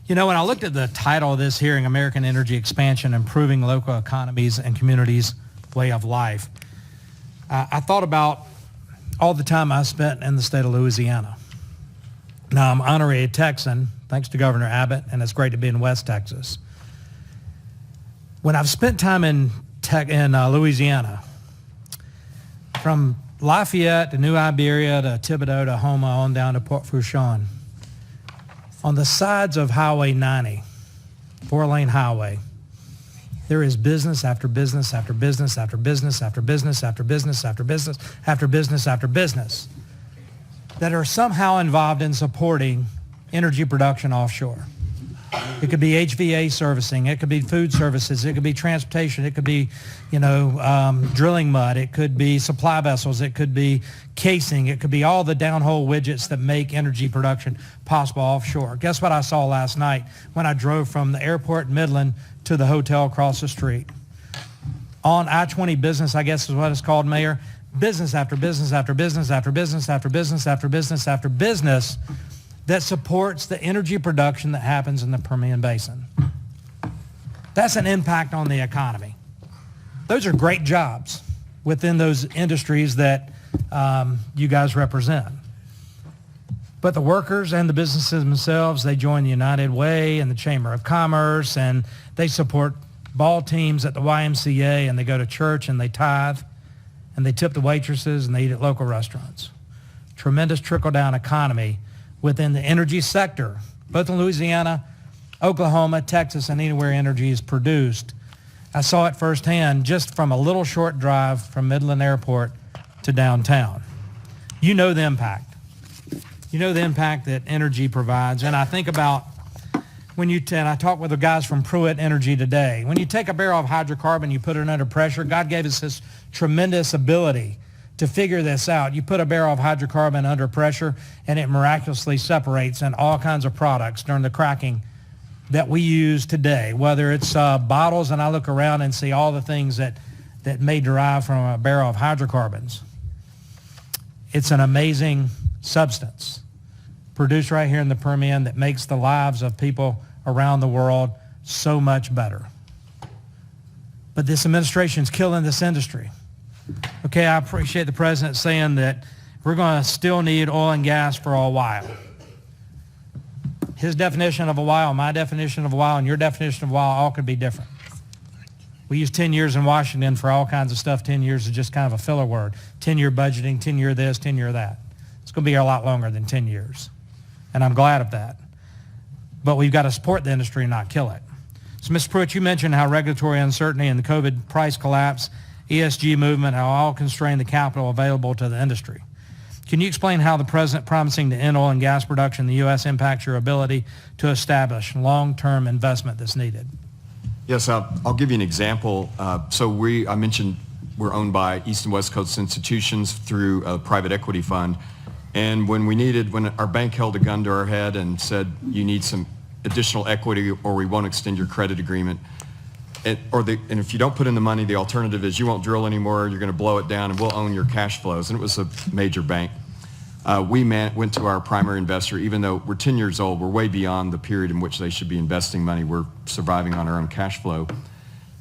You know, when I looked at the title of this hearing, American Energy Expansion, Improving Local Economies and Communities' Way of Life, I thought about all the time I spent in the state of Louisiana. Now, I'm honorary Texan, thanks to Governor Abbott, and it's great to be in West Texas. When I've spent time in Louisiana, from Lafayette to New Iberia to Thibodaux to Houma on down to Port Fourchon, on the sides of Highway 90, four-lane highway, there is business after business after business after business after business after business after business after business after business that are somehow involved in supporting energy production offshore. It could be HVA servicing, it could be food services, it could be transportation, it could be, drilling mud, it could be supply vessels, it could be casing, it could be all the downhole widgets that make energy production possible offshore. Guess what I saw last night when I drove from the airport in Midland to the hotel across the street? On I-20 business, I guess is what it's called, Mayor, business after business after business after business after business after business after business that supports the energy production that happens in the Permian Basin. That's an impact on the economy. Those are great jobs within those industries that you guys represent. But the workers and the businesses themselves, they join the United Way and the Chamber of Commerce, and they support ball teams at the YMCA, and they go to church and they tithe, and they tip the waitresses and they eat at local restaurants. Tremendous trickle-down economy within the energy sector, both in Louisiana, Oklahoma, Texas, and anywhere energy is produced. I saw it firsthand just from a little short drive from Midland Airport to downtown. You know the impact. You know the impact that energy provides. And I think about and I talked with the guys from Pruitt Energy today. When you take a barrel of hydrocarbon, you put it under pressure, God gave us this tremendous ability to figure this out. You put a barrel of hydrocarbon under pressure and it miraculously separates in all kinds of products during the cracking that we use today, whether it's bottles, and I look around and see all the things that may derive from a barrel of hydrocarbons. It's an amazing substance produced right here in the Permian that makes the lives of people around the world so much better. But this administration's killing this industry. Okay, I appreciate the president saying that we're going to still need oil and gas for a while. His definition of a while, my definition of a while, and your definition of a while all could be different. We use 10 years in Washington for all kinds of stuff. 10 years is just kind of a filler word. 10-year budgeting, 10-year this, 10-year that. It's going to be a lot longer than 10 years, and I'm glad of that. But we've got to support the industry and not kill it. So, Mr. Pruitt, you mentioned how regulatory uncertainty and the COVID price collapse, ESG movement have all constrained the capital available to the industry. Can you explain how the president promising to end oil and gas production in the U.S. impacts your ability to establish long-term investment that's needed? Yes, I'll give you an example. I mentioned we're owned by East and West Coast institutions through a private equity fund. And when our bank held a gun to our head and said, you need some additional equity or we won't extend your credit agreement, and if you don't put in the money, the alternative is you won't drill anymore, you're going to blow it down, and we'll own your cash flows. And it was a major bank. We went to our primary investor, even though we're 10 years old, we're way beyond the period in which they should be investing money. We're surviving on our own cash flow.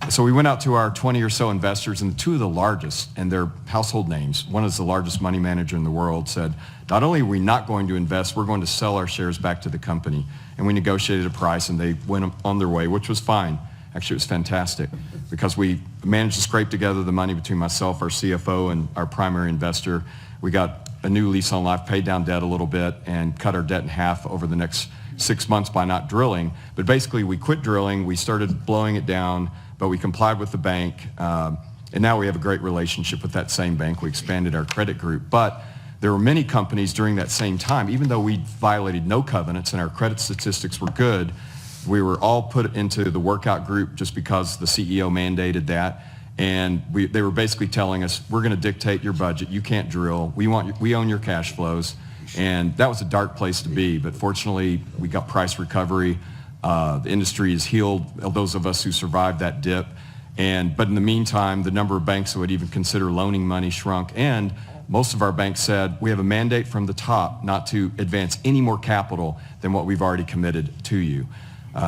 So we went out to our 20 or so investors, and two of the largest, and they're household names, one is the largest money manager in the world, said, not only are we not going to invest, we're going to sell our shares back to the company. And we negotiated a price, and they went on their way, which was fine. Actually, it was fantastic because we managed to scrape together the money between myself, our CFO, and our primary investor. We got a new lease on life, paid down debt a little bit, and cut our debt in half over the next 6 months by not drilling. But basically, we quit drilling. We started blowing it down, but we complied with the bank. And now we have a great relationship with that same bank. We expanded our credit group. But there were many companies during that same time, even though we violated no covenants and our credit statistics were good, we were all put into the workout group just because the CEO mandated that. And they were basically telling us, we're going to dictate your budget. You can't drill. We own your cash flows. And that was a dark place to be. But fortunately, we got price recovery. The industry is healed, those of us who survived that dip. But in the meantime, the number of banks that would even consider loaning money shrunk. And most of our banks said, we have a mandate from the top not to advance any more capital than what we've already committed to you.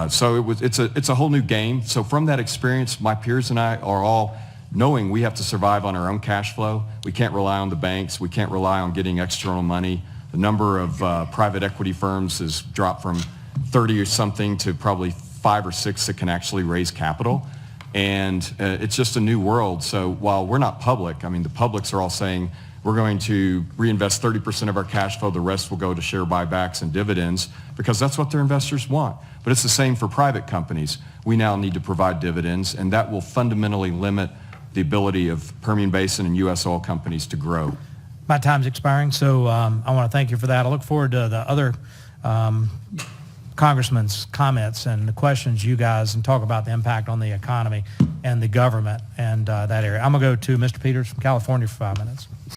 So it's a whole new game. So from that experience, my peers and I are all knowing we have to survive on our own cash flow. We can't rely on the banks. We can't rely on getting external money. The number of private equity firms has dropped from 30 or something to probably 5 or 6 that can actually raise capital. And it's just a new world. So while we're not public, I mean, the publics are all saying we're going to reinvest 30% of our cash flow. The rest will go to share buybacks and dividends because that's what their investors want. But it's the same for private companies. We now need to provide dividends, and that will fundamentally limit the ability of Permian Basin and U.S. oil companies to grow. My time's expiring, so I want to thank you for that. I look forward to the other congressman's comments and the questions you guys and talk about the impact on the economy and the government and that area. I'm going to go to Mr. Peters from California for 5 minutes.